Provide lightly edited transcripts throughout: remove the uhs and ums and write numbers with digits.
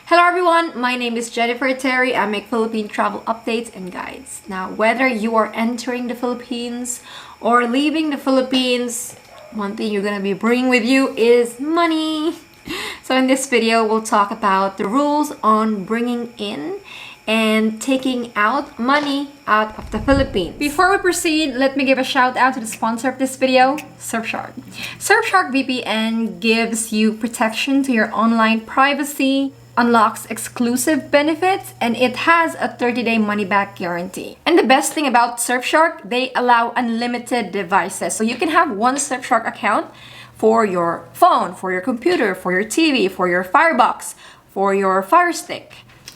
Hello everyone, my name is Jennifer Terri. I make Philippine travel updates and guides. Now, whether you are entering the Philippines or leaving the Philippines, one thing you're gonna be bringing with you is money. So in this video, we'll talk about the rules on bringing in and taking out money out of the Philippines. Before we proceed, let me give a shout out to the sponsor of this video, Surfshark. Surfshark VPN gives you protection to your online privacy, unlocks exclusive benefits, and it has a 30-day money-back guarantee. And the best thing about Surfshark, they allow unlimited devices. So you can have one Surfshark account for your phone, for your computer, for your TV, for your Firebox, for your Fire Stick.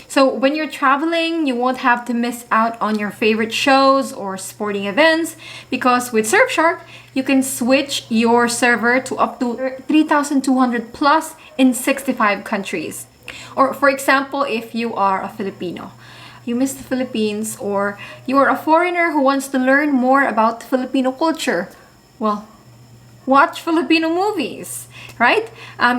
So when you're traveling, you won't have to miss out on your favorite shows or sporting events because with Surfshark, you can switch your server to up to 3,200 plus in 65 countries. Or for example, if you are a Filipino, you miss the Philippines, or you are a foreigner who wants to learn more about the Filipino culture, well, watch Filipino movies, right?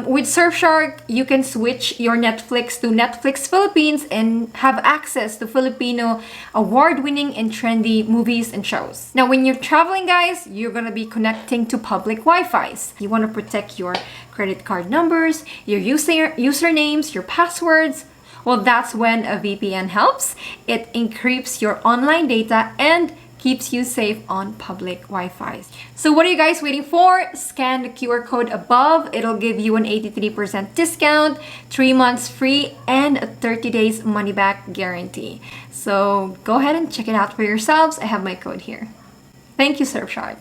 With Surfshark, you can switch your Netflix to Netflix Philippines and have access to Filipino award-winning and trendy movies and shows. Now, when you're traveling, guys, you're gonna be connecting to public Wi-Fis. You wanna protect your credit card numbers, your usernames, your passwords. Well, that's when a VPN helps. It encrypts your online data and keeps you safe on public Wi-Fi. So what are you guys waiting for? Scan the QR code above. It'll give you an 83% discount, 3 months free, and a 30 days money-back guarantee. So go ahead and check it out for yourselves. I have my code here. Thank you, Surfshark.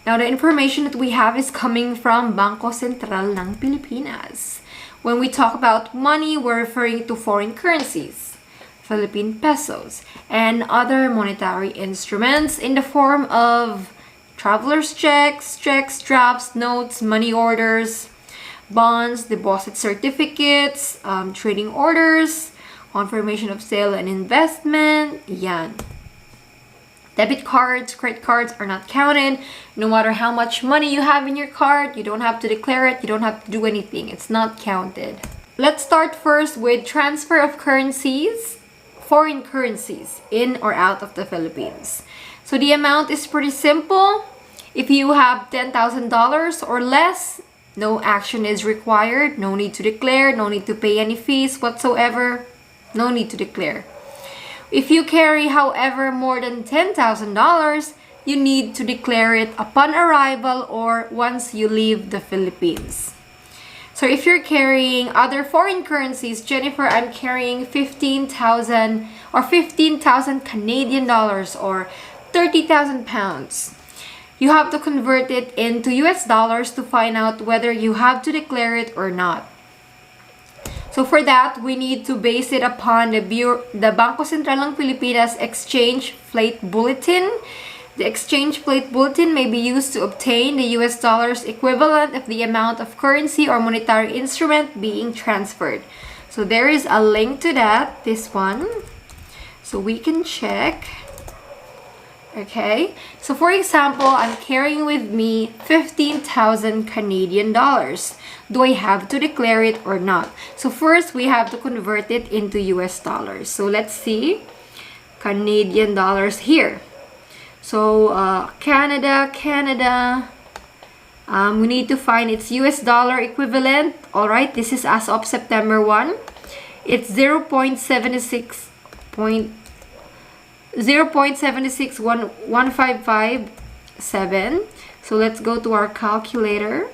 Now, the information that we have is coming from Bangko Sentral ng Pilipinas. When we talk about money, we're referring to foreign currencies, Philippine pesos, and other monetary instruments in the form of traveler's checks, drafts, notes, money orders, bonds, deposit certificates, trading orders, confirmation of sale and investment, yan. Debit cards, credit cards are not counted. No matter how much money you have in your card, you don't have to declare it, you don't have to do anything. It's not counted. Let's start first with transfer of currencies, foreign currencies in or out of the Philippines. So the amount is pretty simple. If you have $10,000 or less, no action is required. No need to declare, no need to pay any fees whatsoever. No need to declare. If you carry, however, more than $10,000, you need to declare it upon arrival or once you leave the Philippines. So if you're carrying other foreign currencies, Jennifer, I'm carrying 15,000 or 15,000 Canadian dollars or 30,000 pounds. You have to convert it into US dollars to find out whether you have to declare it or not. So for that, we need to base it upon the Bangko Sentral ng Pilipinas Exchange Plate Bulletin. The exchange plate bulletin may be used to obtain the US dollars equivalent of the amount of currency or monetary instrument being transferred. So there is a link to that, this one. So we can check. Okay, so for example, I'm carrying with me 15,000 Canadian dollars. Do I have to declare it or not? So first, we have to convert it into US dollars. So let's see, Canadian dollars here. So Canada, we need to find its US dollar equivalent. All right, this is as of September 1. It's 0.76155.7. So let's go to our calculator.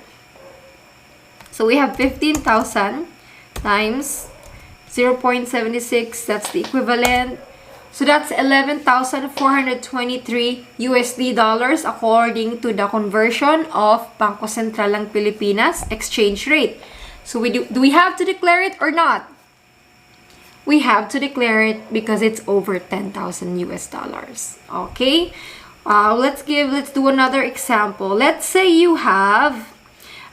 So we have 15,000 times 0.76, that's the equivalent. So that's 11,423 USD dollars according to the conversion of Bangko Sentral ng Pilipinas exchange rate. So do we have to declare it or not? We have to declare it because it's over 10,000 US dollars. Okay, let's do another example. Let's say you have,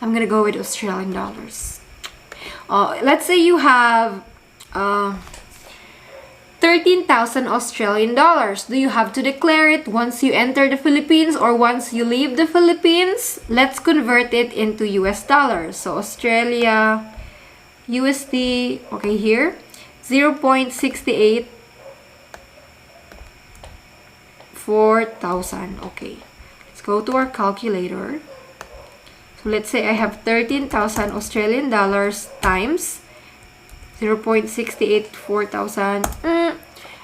I'm gonna go with Australian dollars. Let's say you have 13,000 Australian dollars. Do you have to declare it once you enter the Philippines or once you leave the Philippines? Let's convert it into US dollars. So Australia USD, okay, here, 0.68 4,000. Okay, let's go to our calculator. So let's say I have 13,000 Australian dollars times 0.68 4,000.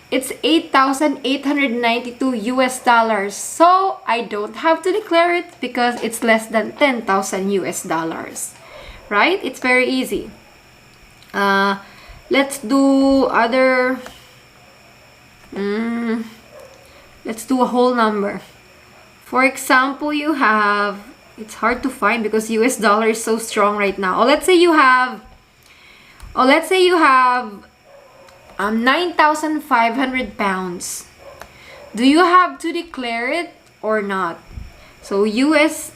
It's 8,892 US dollars. So I don't have to declare it because it's less than 10,000 US dollars. Right? It's very easy. Let's do other. Let's do a whole number. For example, you have, it's hard to find because US dollar is so strong right now. Or let's say you have 9,500 pounds. Do you have to declare it or not? So UK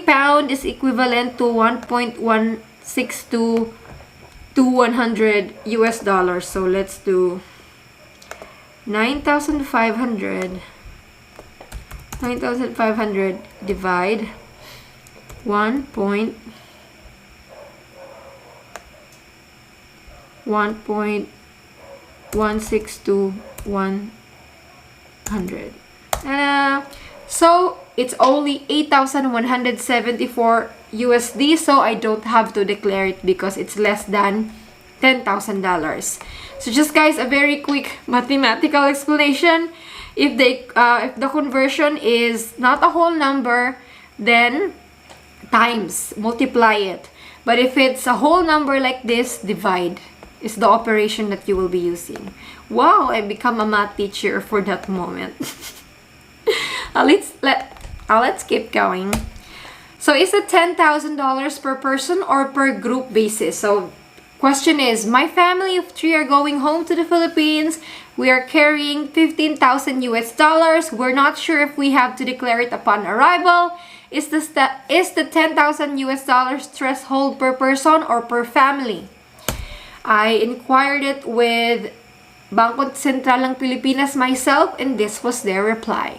pound is equivalent to 1.162 to 100 US dollars. So let's do 9,500 divide 1.162,100. So it's only 8,174 USD, so I don't have to declare it because it's less than $10,000. So just guys, a very quick mathematical explanation. If the conversion is not a whole number, then multiply it. But if it's a whole number like this, divide is the operation that you will be using. Wow, I become a math teacher for that moment. Let's keep going. So is it $10,000 per person or per group basis? So question is, my family of 3 are going home to the Philippines. We are carrying 15,000 US dollars. We're not sure if we have to declare it upon arrival. Is the 10,000 US dollars threshold per person or per family? I inquired it with Bangko Sentral ng Pilipinas myself, and this was their reply.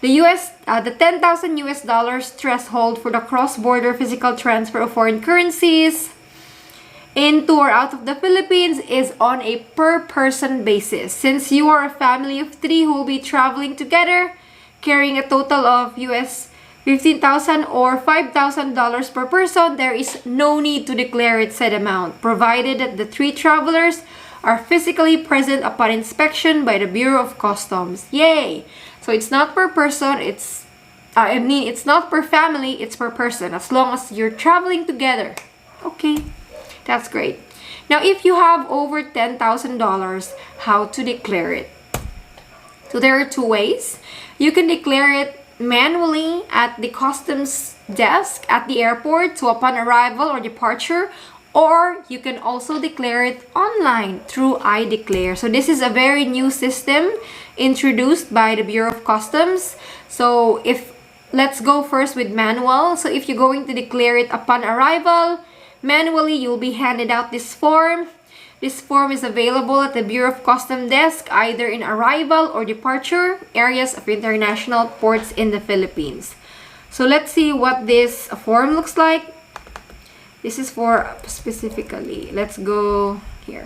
The 10,000 US dollars threshold for the cross-border physical transfer of foreign currencies into or out of the Philippines is on a per-person basis. Since you are a family of 3 who will be traveling together, carrying a total of US 15,000 or $5,000 per person, there is no need to declare it said amount, provided that the 3 travelers are physically present upon inspection by the Bureau of Customs. Yay! So it's not per person, it's not per family, it's per person, as long as you're traveling together. Okay, that's great. Now, if you have over $10,000, how to declare it? So there are 2 ways. You can declare it manually at the customs desk at the airport, so upon arrival or departure, or you can also declare it online through iDeclare. So this is a very new system introduced by the Bureau of Customs. So let's go first with manual. So if you're going to declare it upon arrival, manually you'll be handed out this form. This form is available at the Bureau of Customs desk, either in arrival or departure areas of international ports in the Philippines. So let's see what this form looks like. This is for specifically, let's go here.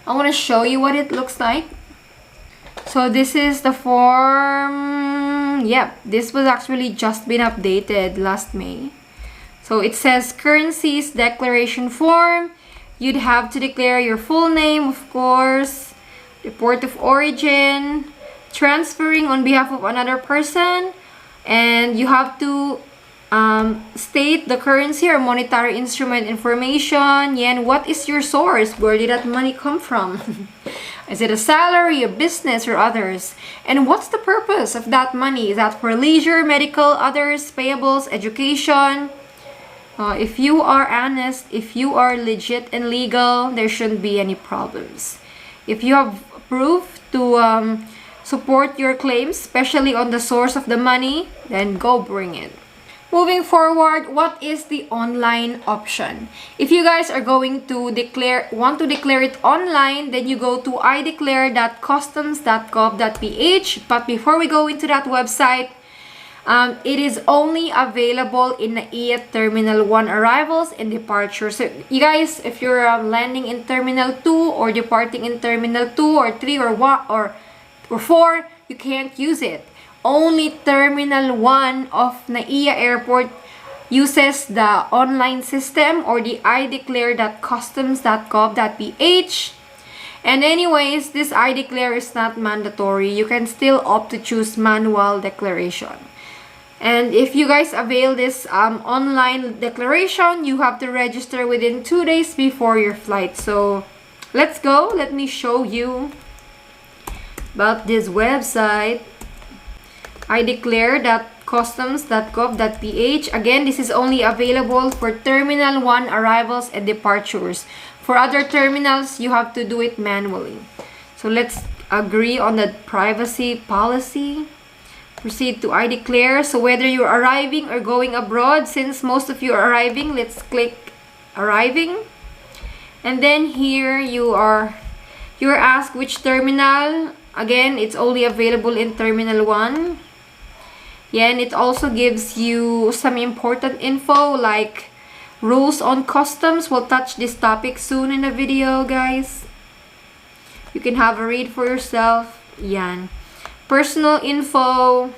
I want to show you what it looks like. So this is the form. Yep, this was actually just been updated last May. So it says Currencies Declaration Form. You'd have to declare your full name, of course, the port of origin, transferring on behalf of another person, and you have to state the currency or monetary instrument information. Yen, what is your source? Where did that money come from? Is it a salary, a business, or others? And what's the purpose of that money? Is that for leisure, medical, others, payables, education? If you are honest, if you are legit and legal, there shouldn't be any problems. If you have proof to support your claims, especially on the source of the money, then go bring it. Moving forward, what is the online option? If you guys are going to want to declare it online, then you go to ideclare.customs.gov.ph. But before we go into that website, It is only available in NAIA Terminal 1 arrivals and departures. So, you guys, if you're landing in Terminal 2 or departing in Terminal 2 or 3 or 1 or 4, you can't use it. Only Terminal 1 of NAIA Airport uses the online system or the ideclare.customs.gov.ph. And anyways, this iDeclare is not mandatory. You can still opt to choose manual declaration. And if you guys avail this online declaration, you have to register within 2 days before your flight. So let's go. Let me show you about this website, ideclare.customs.gov.ph. Again, this is only available for Terminal 1 arrivals and departures. For other terminals, you have to do it manually. So let's agree on the privacy policy. Proceed to iDeclare. So whether you're arriving or going abroad, since most of you are arriving, let's click arriving. And then here you're asked which terminal. Again, it's only available in Terminal 1. Yeah, and it also gives you some important info like rules on customs. We'll touch this topic soon in the video, guys. You can have a read for yourself. Yan. Personal info.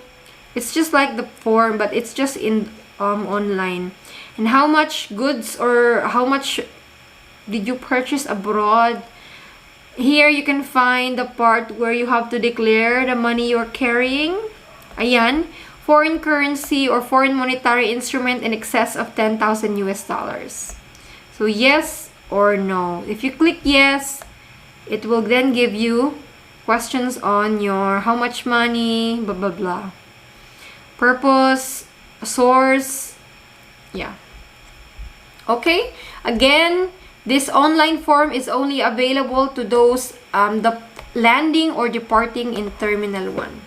It's just like the form, but it's just in online. And how much goods or how much did you purchase abroad? Here you can find the part where you have to declare the money you're carrying. Ayan. Foreign currency or foreign monetary instrument in excess of 10,000 US dollars. So yes or no. If you click yes, it will then give you questions on your how much money, blah blah blah. Purpose, source, yeah. Okay, again, this online form is only available to those the landing or departing in Terminal 1.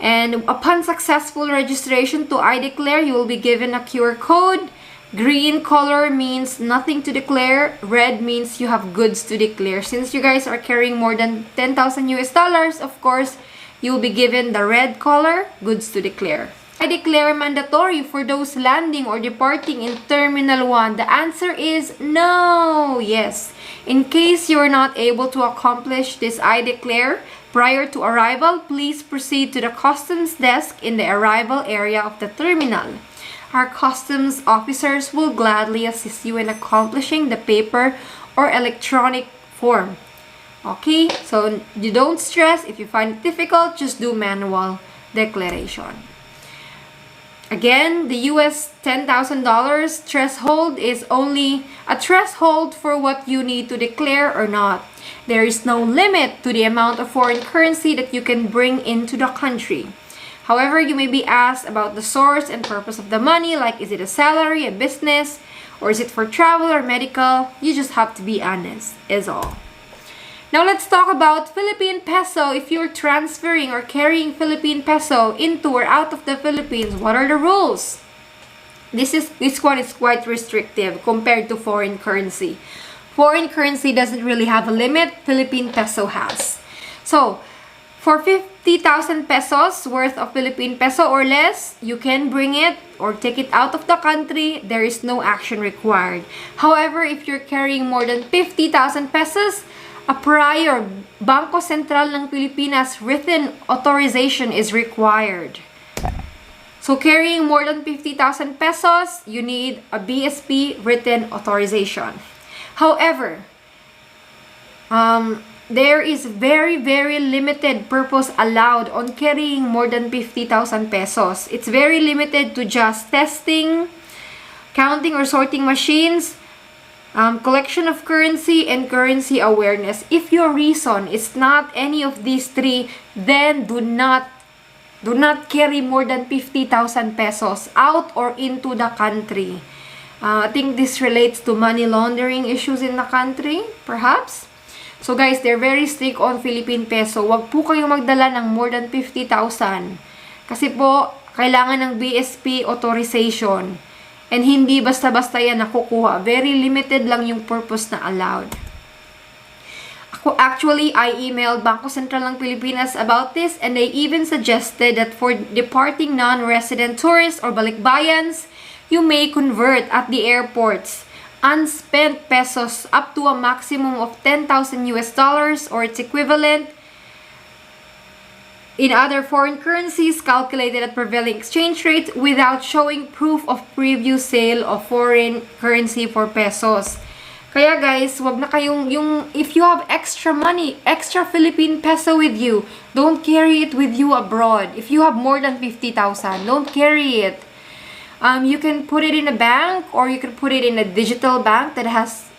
And upon successful registration to iDeclare, you will be given a QR code. Green color means nothing to declare. Red means you have goods to declare. Since you guys are carrying more than 10,000 US dollars, of course, you will be given the red color, goods to declare. iDeclare mandatory for those landing or departing in Terminal 1. The answer is no. Yes. In case you are not able to accomplish this iDeclare prior to arrival, please proceed to the customs desk in the arrival area of the terminal. Our customs officers will gladly assist you in accomplishing the paper or electronic form. Okay, so you don't stress. If you find it difficult, just do manual declaration. Again, the US $10,000 threshold is only a threshold for what you need to declare or not. There is no limit to the amount of foreign currency that you can bring into the country. However, you may be asked about the source and purpose of the money, like is it a salary, a business, or is it for travel or medical? You just have to be honest, is all. Now let's talk about Philippine Peso. If you're transferring or carrying Philippine Peso into or out of the Philippines, what are the rules? This one is quite restrictive compared to foreign currency. Foreign currency doesn't really have a limit. Philippine Peso has. So, for 50,000 pesos worth of Philippine Peso or less, you can bring it or take it out of the country. There is no action required. However, if you're carrying more than 50,000 pesos, a prior Bangko Sentral ng Pilipinas written authorization is required. So, carrying more than 50,000 pesos, you need a BSP written authorization. However, there is very, very limited purpose allowed on carrying more than 50,000 pesos. It's very limited to just testing, counting or sorting machines, collection of currency, and currency awareness. If your reason is not any of these three, then do not carry more than 50,000 pesos out or into the country. I think this relates to money laundering issues in the country, perhaps. So guys, they're very strict on Philippine Peso. Huwag po kayong magdala ng more than 50,000. Kasi po, kailangan ng BSP authorization. And hindi basta-basta yan nakukuha. Very limited lang yung purpose na allowed. Actually, I emailed Bangko Sentral ng Pilipinas about this, and they even suggested that for departing non-resident tourists or balikbayans, you may convert at the airports unspent pesos up to a maximum of 10,000 US dollars or its equivalent in other foreign currencies calculated at prevailing exchange rates without showing proof of previous sale of foreign currency for pesos. Kaya guys, wag na kayong if you have extra money, extra Philippine peso with you, don't carry it with you abroad. If you have more than 50,000, don't carry it. You can put it in a bank, or you can put it in a digital bank that has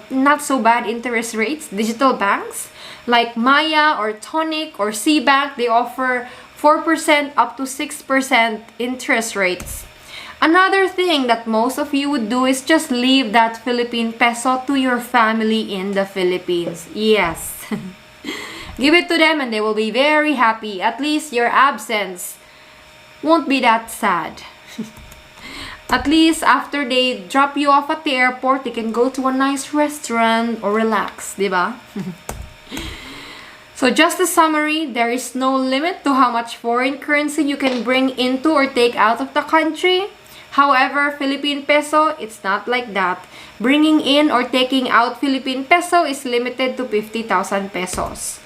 not so bad interest rates. Digital banks like Maya or Tonic or C-Bank, they offer 4% up to 6% interest rates. Another thing that most of you would do is just leave that Philippine peso to your family in the Philippines. Yes. Give it to them and they will be very happy. At least your absence won't be that sad. At least after they drop you off at the airport, they can go to a nice restaurant or relax, diba? So just a summary, there is no limit to how much foreign currency you can bring into or take out of the country. However, Philippine peso, it's not like that. Bringing in or taking out Philippine peso is limited to 50,000 pesos.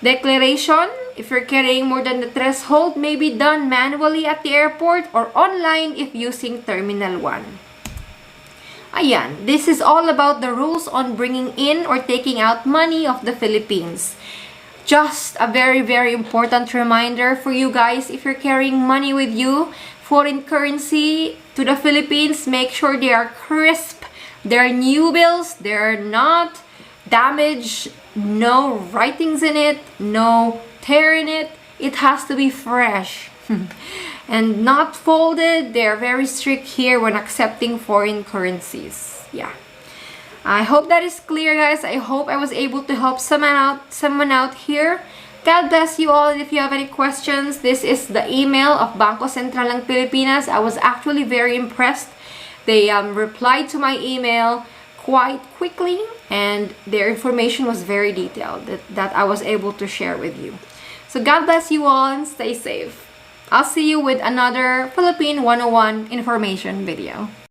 Declaration, if you're carrying more than the threshold, may be done manually at the airport or online if using Terminal 1. Ayan, this is all about the rules on bringing in or taking out money of the Philippines. Just a very, very important reminder for you guys, if you're carrying money with you, foreign currency to the Philippines, make sure they are crisp, they're new bills, they're not damaged, no writings in it, no tear in it. It has to be fresh and not folded. They're very strict here when accepting foreign currencies. Yeah. I hope that is clear, guys. I hope I was able to help someone out here. God bless you all. And if you have any questions, this is the email of Bangko Sentral ng Pilipinas. I was actually very impressed. They replied to my email quite quickly, and their information was very detailed that I was able to share with you. So God bless you all and stay safe. I'll see you with another Philippine 101 information video.